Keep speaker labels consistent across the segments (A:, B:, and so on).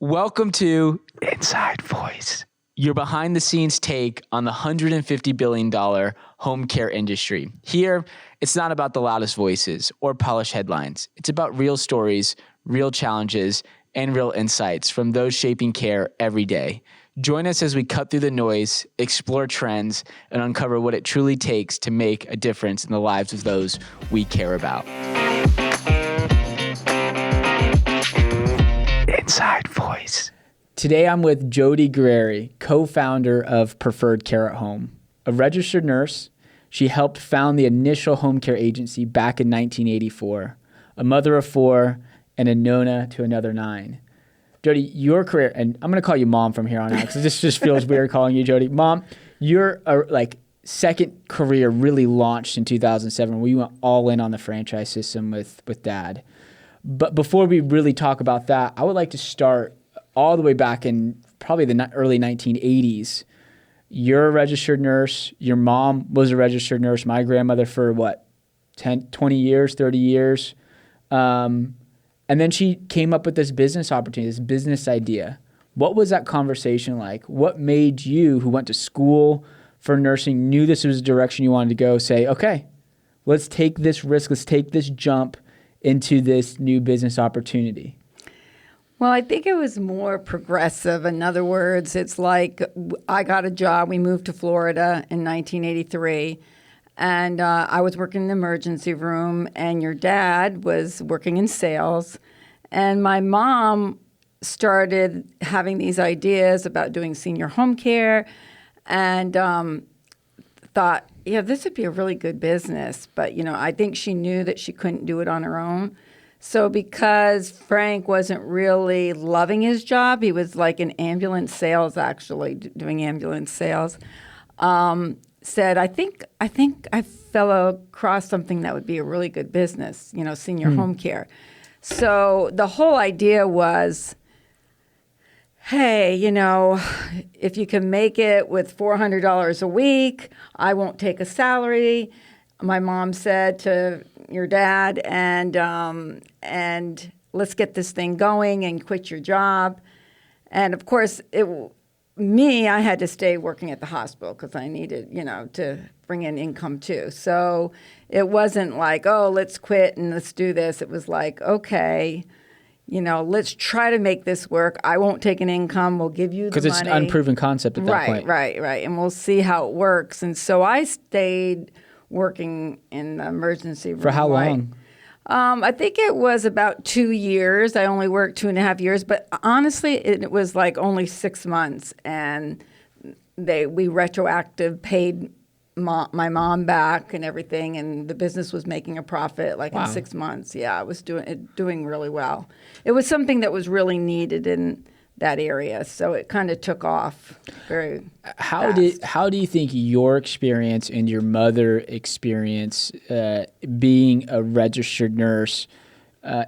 A: Welcome to Inside Voice, your behind the scenes take on the $150 billion home care industry. Here, it's not about the loudest voices or polished headlines. It's about real stories, real challenges, and real insights from those shaping care every day. Join us as we cut through the noise, explore trends, and uncover what it truly takes to make a difference in the lives of those we care about. Inside Voice. Today I'm with Jody Guerrieri, co-founder of Preferred Care at Home. A registered nurse, she helped found the initial home care agency back in 1984. A mother of four and a Nona to another 9. Jody, your career, and I'm going to call you Mom from here on out because this just feels weird calling you Jody. Mom, your second career really launched in 2007 where you went all in on the franchise system with Dad. But before we really talk about that, I would like to start all the way back in probably the early 1980s. You're a registered nurse. Your mom was a registered nurse. My grandmother for 10, 20 years, 30 years. And then she came up with this business opportunity, this business idea. What was that conversation like? What made you, who went to school for nursing, knew this was the direction you wanted to go, say, okay, let's take this risk, let's take this jump into this new business opportunity?
B: Well, I think it was more progressive. In other words, it's like I got a job. We moved to Florida in 1983, and I was working in the emergency room, and your dad was working in sales. And my mom started having these ideas about doing senior home care and thought, yeah, this would be a really good business. But, I think she knew that she couldn't do it on her own. So because Frank wasn't really loving his job, he was like in ambulance sales, actually, doing ambulance sales, said, I think I fell across something that would be a really good business, senior home care. So the whole idea was, hey, if you can make it with $400 a week, I won't take a salary. My mom said to your dad, and let's get this thing going and quit your job. And of course, I had to stay working at the hospital because I needed, to bring in income too. So it wasn't like, oh, let's quit and let's do this. It was like, okay, let's try to make this work. I won't take an income. We'll give you the money.
A: Because it's an unproven concept at that point.
B: Right. And we'll see how it works. And so I stayed working in the emergency room.
A: For how long?
B: I think it was about 2 years. I only worked 2.5 years. But honestly, it was like only 6 months. And we retroactive paid my mom back and everything, and the business was making a profit in 6 months. Yeah, I was doing really well. It was something that was really needed in that area, so it kind of took off very fast.
A: How do you think your experience and your mother experience being a registered nurse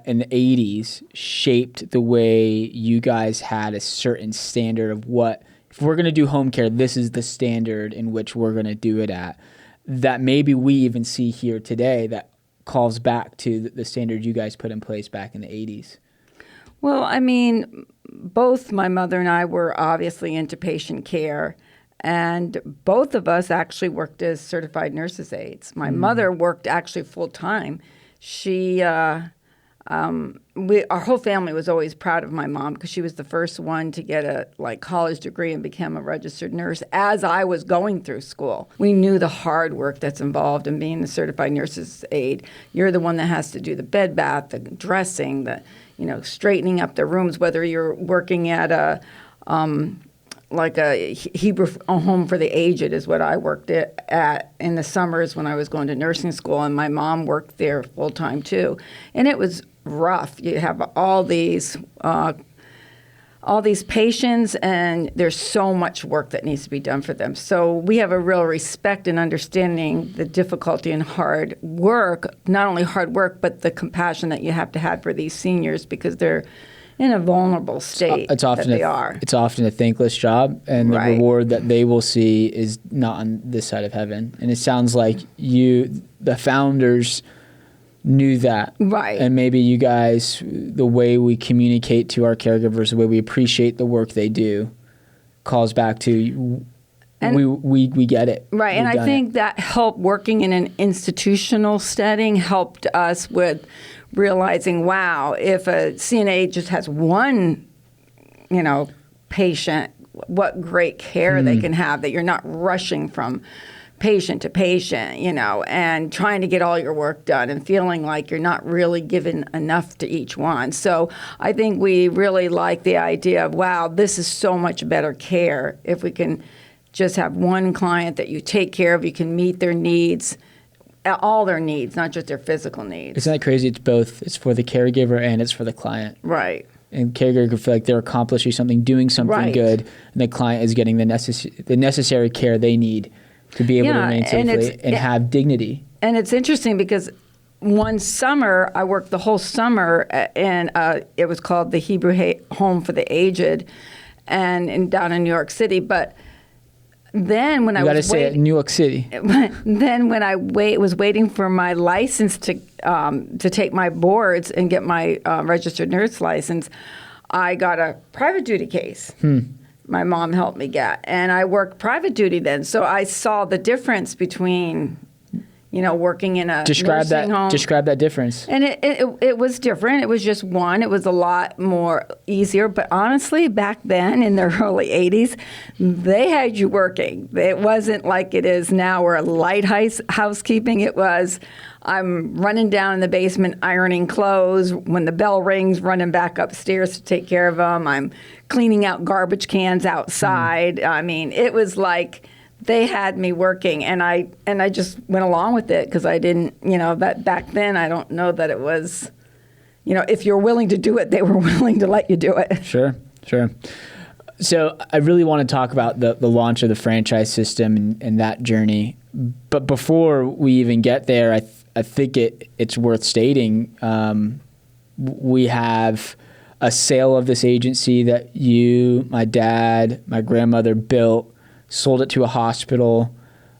A: in the 80s shaped the way you guys had a certain standard of what, if we're going to do home care, this is the standard in which we're going to do it at, that maybe we even see here today that calls back to the standard you guys put in place back in the 80s?
B: Well, I mean, both my mother and I were obviously into patient care, and both of us actually worked as certified nurses' aides. My mother worked actually full-time. Our whole family was always proud of my mom because she was the first one to get a college degree and become a registered nurse as I was going through school. We knew the hard work that's involved in being the certified nurse's aide. You're the one that has to do the bed bath, the dressing, the straightening up the rooms, whether you're working at a Hebrew home for the aged is what I worked at in the summers when I was going to nursing school, and my mom worked there full time too. And it was rough. You have all these patients, and there's so much work that needs to be done for them. So we have a real respect and understanding the difficulty and hard work, not only hard work, but the compassion that you have to have for these seniors because they're in a vulnerable state It's often
A: a thankless job, and the reward that they will see is not on this side of heaven. And it sounds like the founders knew that.
B: Right.
A: And maybe you guys, the way we communicate to our caregivers, the way we appreciate the work they do, calls back to we get it.
B: Right. And I think that helped working in an institutional setting helped us with realizing, wow, if a CNA just has one, patient, what great care they can have, that you're not rushing from patient to patient, and trying to get all your work done and feeling like you're not really giving enough to each one. So I think we really like the idea of, wow, this is so much better care if we can just have one client that you take care of, you can meet their needs, all their needs, not just their physical needs.
A: Isn't that crazy? It's both. It's for the caregiver and it's for the client.
B: Right.
A: And caregiver could feel like they're accomplishing something, doing something good, and the client is getting the necessary care they need to be able to remain safely and have dignity. And
B: it's interesting because one summer, I worked the whole summer, and it was called the Hebrew Home for the Aged, and down in New York City. But then when
A: New York City.
B: Then when I was waiting for my license to take my boards and get my registered nurse license, I got a private duty case. My mom helped me get, and I worked private duty then. So I saw the difference between, working in a nursing home.
A: Describe that difference.
B: And it was different. It was just one. It was a lot more easier. But honestly, back then in the early 80s, they had you working. It wasn't like it is now where light housekeeping. It was, I'm running down in the basement ironing clothes. When the bell rings, running back upstairs to take care of them. I'm cleaning out garbage cans outside. I mean, it was like they had me working, and I just went along with it because I didn't, that back then I don't know that it was, if you're willing to do it, they were willing to let you do it.
A: Sure. So I really want to talk about the launch of the franchise system and that journey. But before we even get there, I think it's worth stating we have a sale of this agency that you, my dad, my grandmother built, sold it to a hospital,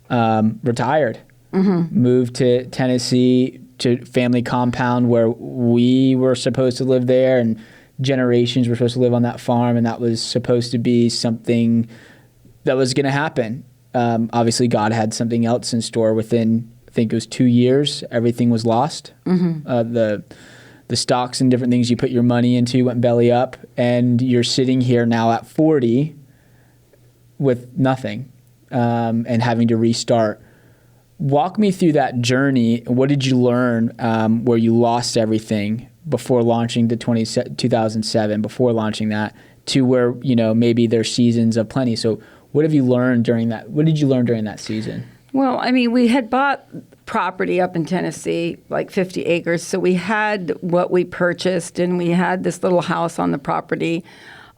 A: retired, moved to Tennessee to family compound where we were supposed to live there and generations were supposed to live on that farm, and that was supposed to be something that was going to happen. Obviously, God had something else in store. Within, I think it was 2 years, everything was lost. The stocks and different things you put your money into went belly up, and you're sitting here now at 40 with nothing and having to restart. Walk me through that journey. What did you learn where you lost everything before launching the 2007, before launching that, to where, maybe there's seasons of plenty. So what have you learned during that? What did you learn during that season?
B: Well, I mean, we had bought property up in Tennessee, like 50 acres. So we had what we purchased, and we had this little house on the property.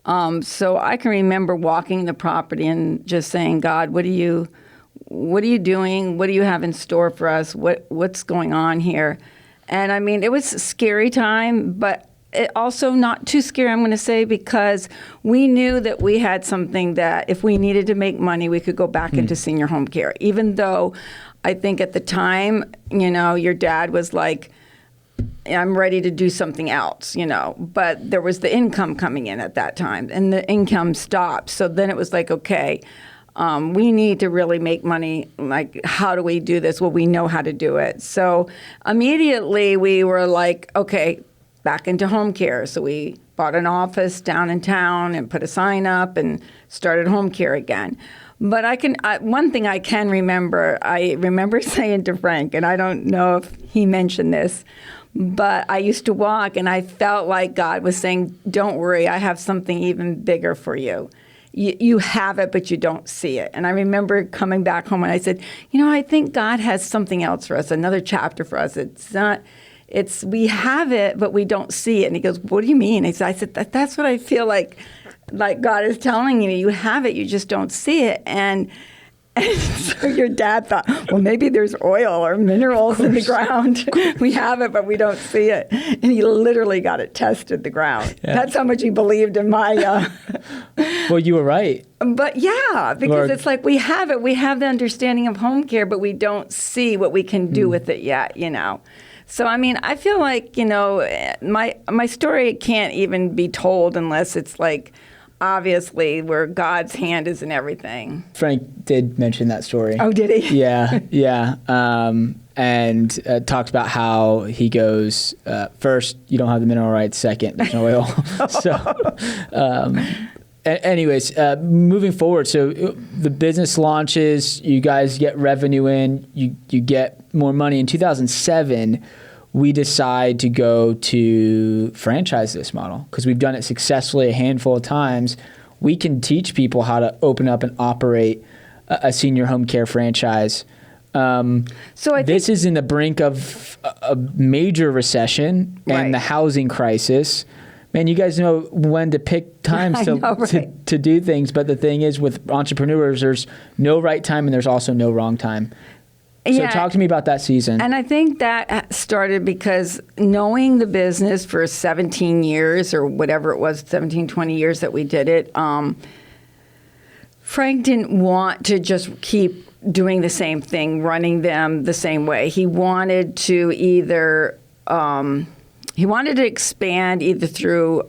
B: So I can remember walking the property and just saying, God, what are you doing? What do you have in store for us? What's going on here? And I mean, it was a scary time, but it also not too scary, I'm going to say, because we knew that we had something that if we needed to make money, we could go back into senior home care. Even though I think at the time, your dad was like, I'm ready to do something else, but there was the income coming in at that time, and the income stopped. So then it was like, okay, we need to really make money. Like, how do we do this? Well, we know how to do it. So immediately we were like, okay, back into home care. So we bought an office down in town and put a sign up and started home care again. But one thing I can remember, I remember saying to Frank, and I don't know if he mentioned this, but I used to walk and I felt like God was saying, don't worry, I have something even bigger for you. You have it, but you don't see it. And I remember coming back home and I said, I think God has something else for us, another chapter for us. We have it, but we don't see it. And he goes, what do you mean? I said, that's what I feel like God is telling you. You have it, you just don't see it. And so your dad thought, well, maybe there's oil or minerals in the ground. We have it, but we don't see it. And he literally got it tested, the ground. Yeah. That's how much he believed in my...
A: Well, you were right.
B: But yeah, because it's like we have it. We have the understanding of home care, but we don't see what we can do with it yet, So, I mean, I feel like, my story can't even be told unless it's like, obviously, where God's hand is in everything.
A: Frank did mention that story.
B: Oh, did he?
A: Yeah. And talks about how he goes, first, you don't have the mineral rights. Second, there's no oil. Anyways, moving forward, so the business launches, you guys get revenue in, you get more money. In 2007, we decide to go to franchise this model because we've done it successfully a handful of times. We can teach people how to open up and operate a senior home care franchise. This is in the brink of a major recession and the housing crisis. Man, you guys know when to pick times to do things, but the thing is with entrepreneurs, there's no right time and there's also no wrong time. So talk to me about that season.
B: And I think that started because knowing the business for 17 years or whatever it was, 17, 20 years that we did it, Frank didn't want to just keep doing the same thing, running them the same way. He wanted to expand either through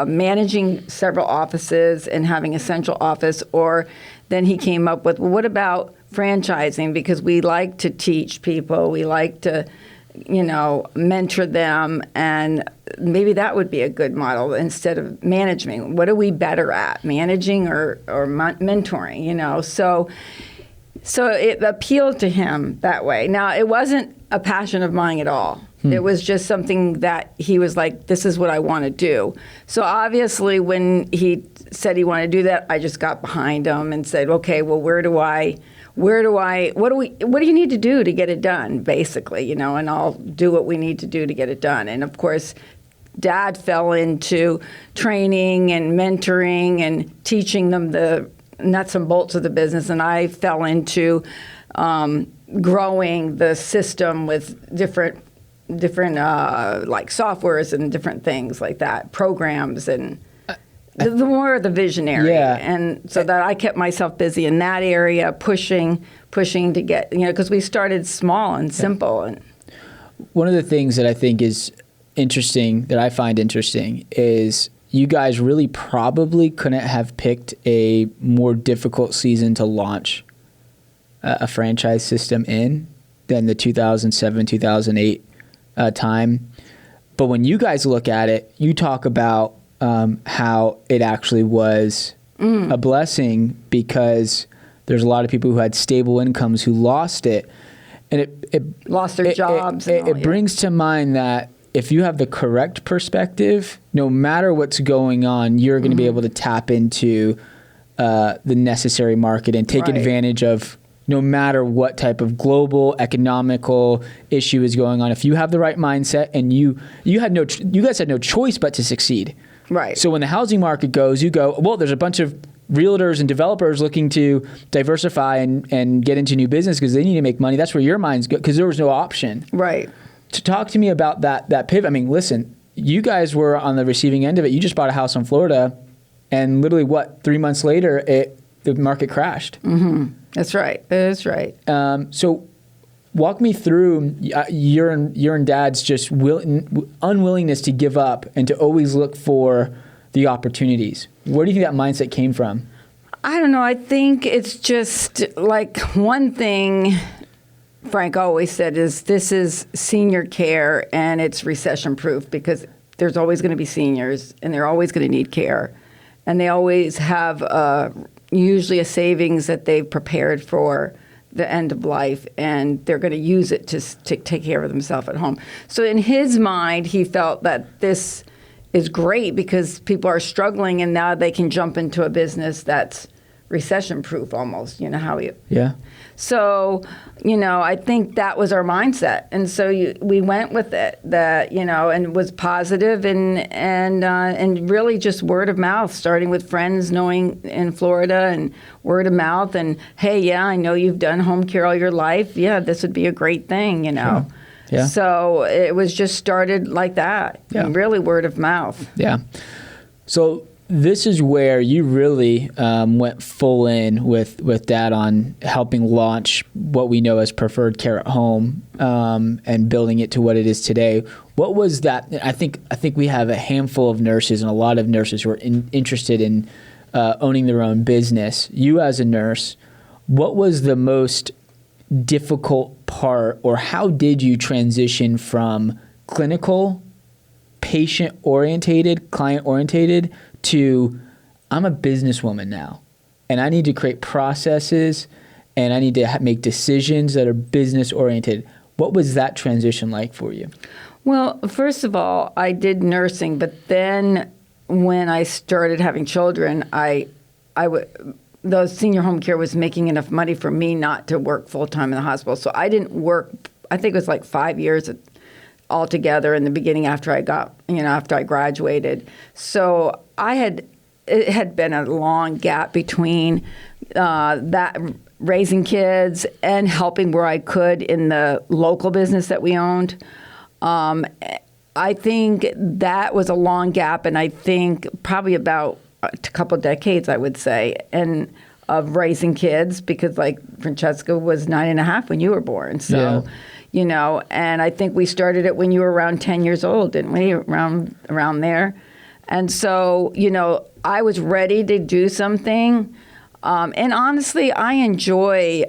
B: managing several offices and having a central office, or then he came up with, well, what about franchising? Because we like to teach people, we like to, mentor them, and maybe that would be a good model instead of managing. What are we better at, managing or mentoring? So it appealed to him that way. Now, it wasn't a passion of mine at all. It was just something that he was like, this is what I want to do. So obviously when he said he wanted to do that, I just got behind him and said, okay, well, what do you need to do to get it done, basically, and I'll do what we need to do to get it done. And of course, Dad fell into training and mentoring and teaching them the nuts and bolts of the business, and I fell into growing the system with different like softwares and different things like that, programs, and the more the visionary. And so that I kept myself busy in that area, pushing to get, because we started small and simple. And
A: one of the things that I think is interesting, that I find interesting, is you guys really probably couldn't have picked a more difficult season to launch a franchise system in than the 2007, 2008 time. But when you guys look at it, you talk about how it actually was a blessing because there's a lot of people who had stable incomes who lost it. And it
B: lost their jobs.
A: It brings to mind that if you have the correct perspective, no matter what's going on, you're going to be able to tap into the necessary market and take advantage of no matter what type of global economical issue is going on. If you have the right mindset, and you guys had no choice but to succeed.
B: Right.
A: So when the housing market goes, you go, well, there's a bunch of realtors and developers looking to diversify and get into new business because they need to make money. That's where your mind's go, because there was no option.
B: Right.
A: To talk to me about that pivot. I mean, listen, you guys were on the receiving end of it. You just bought a house in Florida, and literally 3 months later, the market crashed.
B: Mm-hmm. That's right. That's right.
A: So walk me through your and Dad's just unwillingness to give up and to always look for the opportunities. Where do you think that mindset came from?
B: I don't know. I think it's just like one thing Frank always said is this is senior care and it's recession proof because there's always going to be seniors and they're always going to need care. And they always have usually a savings that they've prepared for the end of life, and they're going to use it to take care of themselves at home. So in his mind, he felt that this is great because people are struggling, and now they can jump into a business that's recession-proof almost, how you...
A: Yeah.
B: So, I think that was our mindset. And so we went with it, and it was positive and really just word of mouth, starting with friends knowing in Florida and word of mouth. And, hey, yeah, I know you've done home care all your life. Yeah, this would be a great thing,
A: Sure. Yeah.
B: So it was just started like that, and really word of mouth.
A: Yeah. So this is where you really went full in with Dad on helping launch what we know as Preferred Care at Home, and building it to what it is today. What was that? I think we have a handful of nurses and a lot of nurses who are interested in owning their own business. You as a nurse, what was the most difficult part, or how did you transition from clinical, patient-orientated, client-orientated to I'm a businesswoman now, and I need to create processes, and I need to make decisions that are business-oriented. What was that transition like for you?
B: Well, first of all, I did nursing, but then when I started having children, the senior home care was making enough money for me not to work full-time in the hospital. So I didn't work, I think it was like 5 years altogether in the beginning after I graduated. So it had been a long gap between that raising kids and helping where I could in the local business that we owned. I think that was a long gap, and I think probably about a couple of decades, I would say, and of raising kids, because like Francesca was 9.5 when you were born. So, and I think we started it when you were around 10 years old, didn't we? Around there. And so, I was ready to do something. And honestly, I enjoy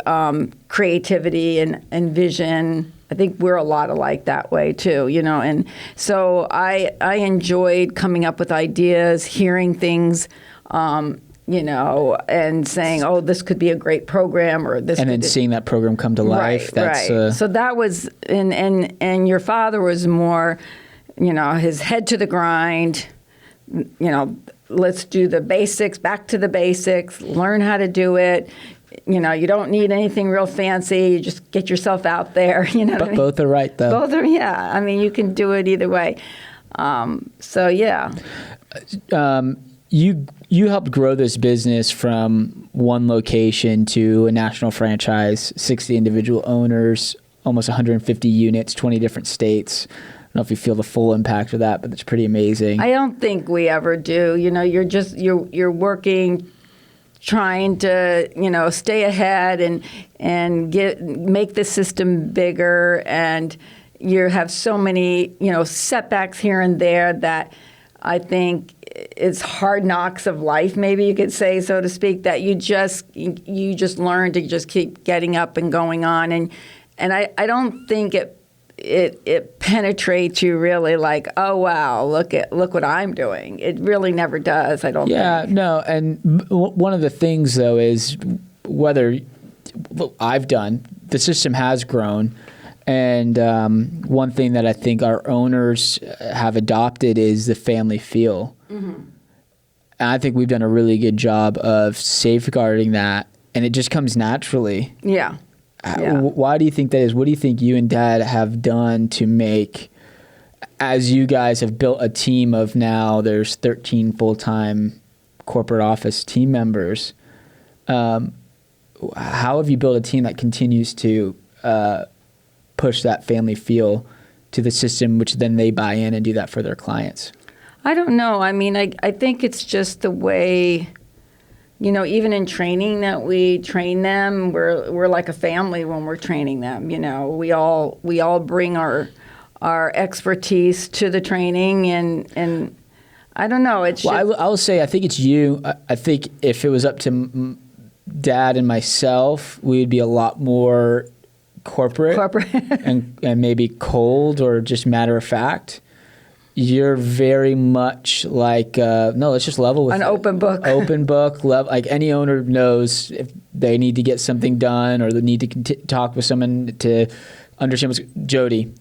B: creativity and vision. I think we're a lot alike that way too, and so I enjoyed coming up with ideas, hearing things, and saying, oh, this could be a great program, or this. And
A: then seeing that program come to life.
B: Right. So that was, and your father was more, his head to the grind, let's do the basics, back to the basics, learn how to do it. You don't need anything real fancy. You just get yourself out there.
A: But both are right, though.
B: Both are, yeah. I mean, you can do it either way. So, yeah.
A: You helped grow this business from one location to a national franchise, 60 individual owners, almost 150 units, 20 different states. I don't know if you feel the full impact of that, but it's pretty amazing.
B: I don't think we ever do. You're working, trying to, stay ahead and make the system bigger, and you have so many, setbacks here and there that I think it's hard knocks of life, maybe you could say, so to speak, that you just learn to just keep getting up and going on, and I don't think it penetrates you really, like, oh wow, look what I'm doing. It really never does, I don't think.
A: Yeah, no, and one of the things though is whether I've done, the system has grown, and one thing that I think our owners have adopted is the family feel. Mm-hmm. And I think we've done a really good job of safeguarding that, and it just comes naturally.
B: Yeah. Yeah.
A: Why do you think that is? What do you think you and Dad have done to make, as you guys have built a team of now, there's 13 full-time corporate office team members. How have you built a team that continues to push that family feel to the system, which then they buy in and do that for their clients?
B: I don't know. I mean, I think it's just the way... even in training that we train them, we're like a family when we're training them. We all bring our expertise to the training, and I don't know. It's
A: I will say I think it's you. I think if it was up to Dad and myself, we'd be a lot more corporate. and maybe cold or just matter of fact. You're very much like, no, let's just level with
B: an open book.
A: Open book. Like any owner knows if they need to get something done or they need to talk with someone to understand what's... Jody,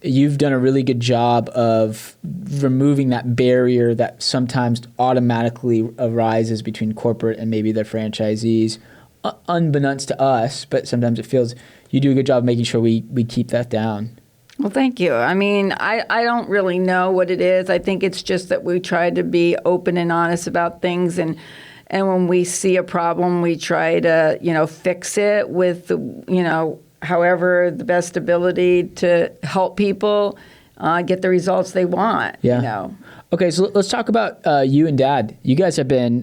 A: you've done a really good job of removing that barrier that sometimes automatically arises between corporate and maybe their franchisees, unbeknownst to us, but sometimes it feels... You do a good job of making sure we keep that down.
B: Well, thank you. I mean, I don't really know what it is. I think it's just that we try to be open and honest about things, and when we see a problem, we try to, fix it with, however the best ability to help people get the results they want.
A: Yeah. Okay, so let's talk about you and Dad. You guys have been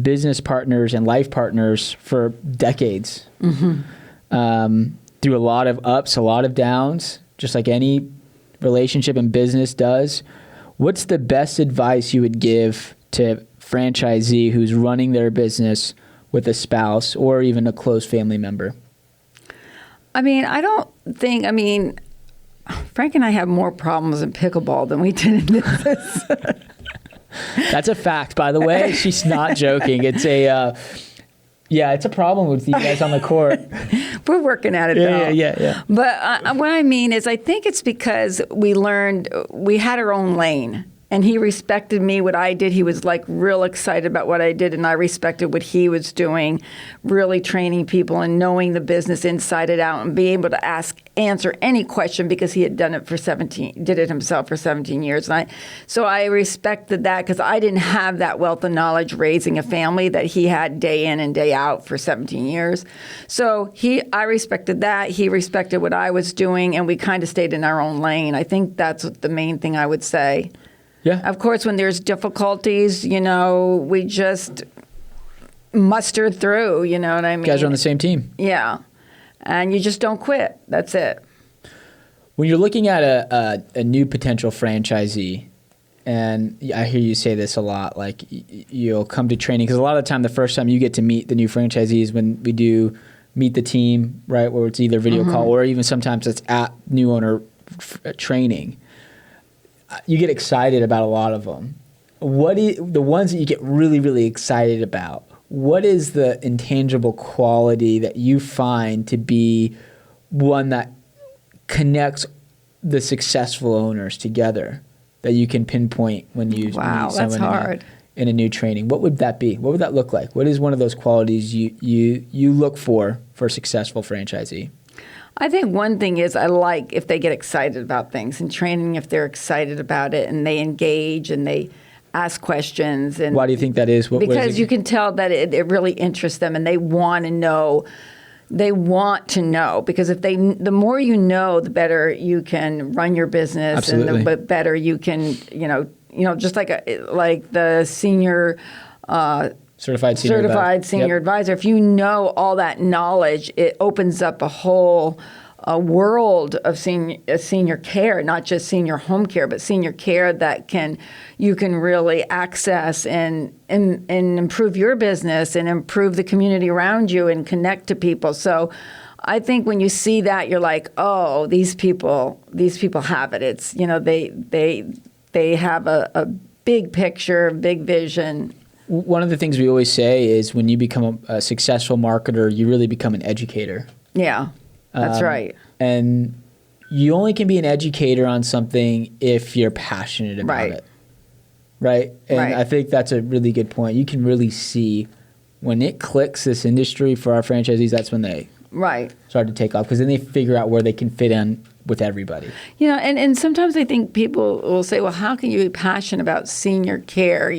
A: business partners and life partners for decades. Through a lot of ups, a lot of downs, just like any relationship in business does. What's the best advice you would give to franchisee who's running their business with a spouse or even a close family member?
B: Frank and I have more problems in pickleball than we did in business.
A: That's a fact, by the way. She's not joking. It's it's a problem with you guys on the court.
B: We're working at it, though.
A: Yeah.
B: But what I mean is, I think it's because we had our own lane. And he respected me, what I did. He was like real excited about what I did, and I respected what he was doing, really training people and knowing the business inside and out and being able to answer any question because he had did it himself for 17 years. So I respected that because I didn't have that wealth of knowledge raising a family that he had day in and day out for 17 years. So I respected that. He respected what I was doing, and we kind of stayed in our own lane. I think that's the main thing I would say.
A: Yeah.
B: Of course, when there's difficulties, we just mustered through, you know what I mean?
A: You guys are on the same team.
B: Yeah. And you just don't quit. That's it.
A: When you're looking at a new potential franchisee, and I hear you say this a lot, like you'll come to training, because a lot of the time, the first time you get to meet the new franchisees when we do meet the team, right, where it's either video call or even sometimes it's at new owner training. You get excited about a lot of them. The ones that you get really, really excited about, what is the intangible quality that you find to be one that connects the successful owners together that you can pinpoint when you meet someone in a new training? What would that be? What would that look like? What is one of those qualities you look for a successful franchisee?
B: I think one thing is I like if they get excited about things in training, if they're excited about it and they engage and they ask questions. And
A: why do you think that is?
B: Because you can tell that it really interests them and they want to know. They want to know because the more you know, the better you can run your business.
A: Absolutely.
B: And the better you can, just like the senior.
A: Certified senior
B: advisor. If you know all that knowledge, it opens up a whole world of senior care, not just senior home care, but senior care that you can really access and improve your business and improve the community around you and connect to people. So I think when you see that, you're like, oh, these people have it. It's they have a big picture, big vision.
A: One of the things we always say is when you become a successful marketer, you really become an educator.
B: Yeah, that's right.
A: And you only can be an educator on something if you're passionate about it. Right? And I think that's a really good point. You can really see when it clicks, this industry for our franchisees, that's when they start to take off because then they figure out where they can fit in with everybody.
B: And sometimes I think people will say, well, how can you be passionate about senior care,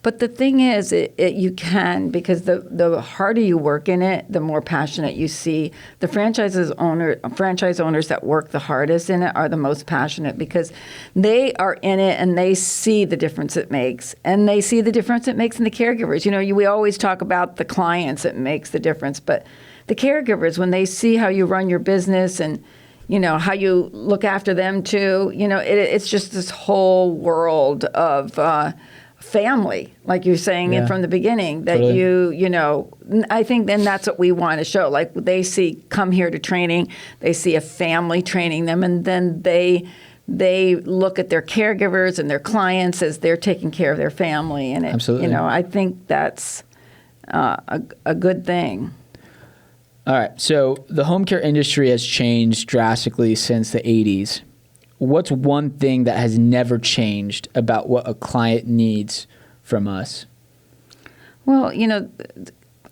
B: But the thing is, you can, because the harder you work in it, the more passionate you see. The franchise owners that work the hardest in it are the most passionate because they are in it and they see the difference it makes. And they see the difference it makes in the caregivers. We always talk about the clients that makes the difference, but the caregivers, when they see how you run your business and how you look after them too. It's just this whole world of family, like you're saying from the beginning, that totally. I think then that's what we want to show. Like they come here to training, they see a family training them, and then they look at their caregivers and their clients as they're taking care of their family. And
A: absolutely.
B: I think that's a good thing.
A: All right. So the home care industry has changed drastically since the 80s. What's one thing that has never changed about what a client needs from us?
B: Well,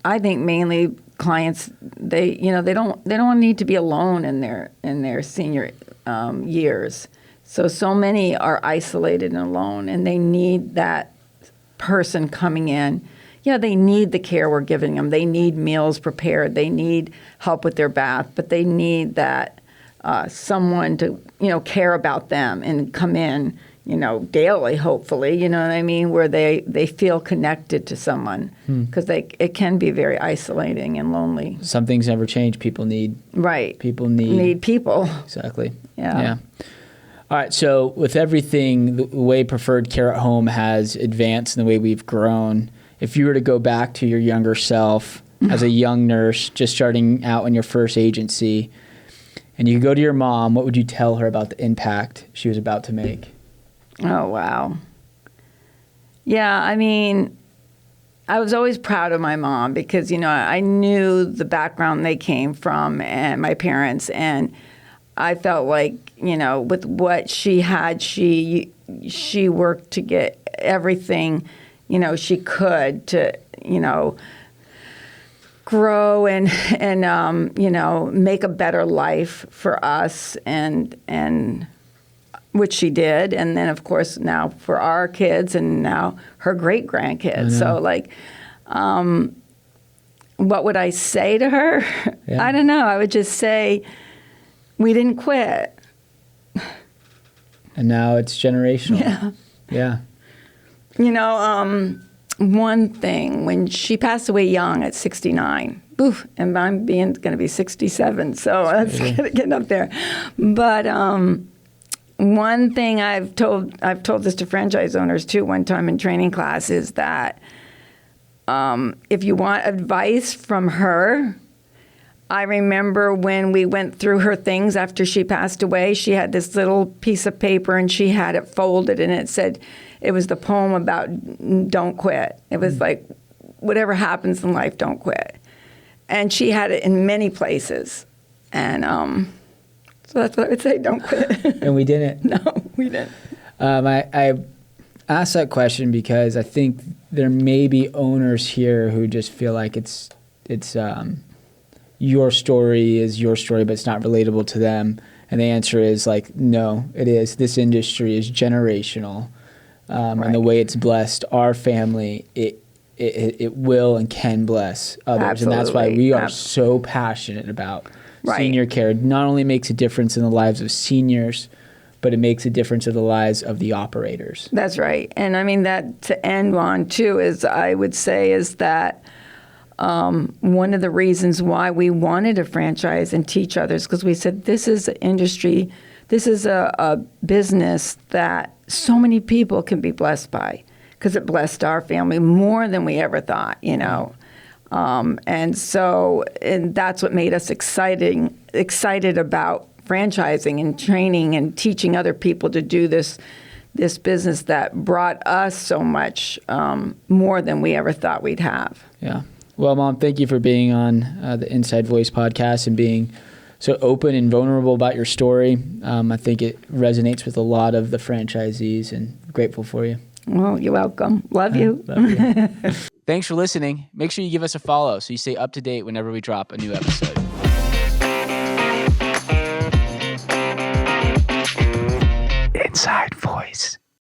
B: I think mainly clients, they don't need to be alone in their senior years. So many are isolated and alone, and they need that person coming in. Yeah, they need the care we're giving them. They need meals prepared. They need help with their bath, but they need that someone to care about them and come in, daily, hopefully, you know what I mean, where they feel connected to someone, because it can be very isolating and lonely.
A: Some things never change. People need
B: people.
A: Exactly.
B: Yeah.
A: All right. So with everything, the way Preferred Care at Home has advanced and the way we've grown, if you were to go back to your younger self as a young nurse, just starting out in your first agency, and you could go to your mom, what would you tell her about the impact she was about to make?
B: Oh, wow. Yeah, I mean, I was always proud of my mom because, I knew the background they came from and my parents, and I felt like, with what she had, she worked to get everything, she could to, grow and make a better life for us, and which she did. And then, of course, now for our kids and now her great-grandkids. So, what would I say to her? Yeah. I don't know. I would just say, we didn't quit.
A: And now it's generational. Yeah.
B: One thing, when she passed away young at 69, and I'm going to be 67, so that's getting up there. But one thing I've told this to franchise owners too one time in training class is that if you want advice from her, I remember when we went through her things after she passed away, she had this little piece of paper and she had it folded, and it said, it was the poem about don't quit. It was like, whatever happens in life, don't quit. And she had it in many places. And so that's what I would say, don't quit.
A: And we didn't.
B: No, we didn't.
A: I asked that question because I think there may be owners here who just feel like it's your story is your story, but it's not relatable to them. And the answer is like, no, it is. This industry is generational. And the way it's blessed our family, it will and can bless others.
B: Absolutely.
A: And that's why we are so passionate about senior care. It not only makes a difference in the lives of seniors, but it makes a difference in the lives of the operators.
B: That's right. And I mean, that to end on too is, I would say, is that one of the reasons why we wanted a franchise and teach others, because we said this is an industry, this is a business that so many people can be blessed by, because it blessed our family more than we ever thought, and that's what made us excited about franchising and training and teaching other people to do this business that brought us so much more than we ever thought we'd have.
A: Yeah. Well, Mom, thank you for being on the Inside Voice podcast and being so open and vulnerable about your story. I think it resonates with a lot of the franchisees, and grateful for you.
B: Well, you're welcome. Love you.
A: Love you. Thanks for listening. Make sure you give us a follow so you stay up to date whenever we drop a new episode.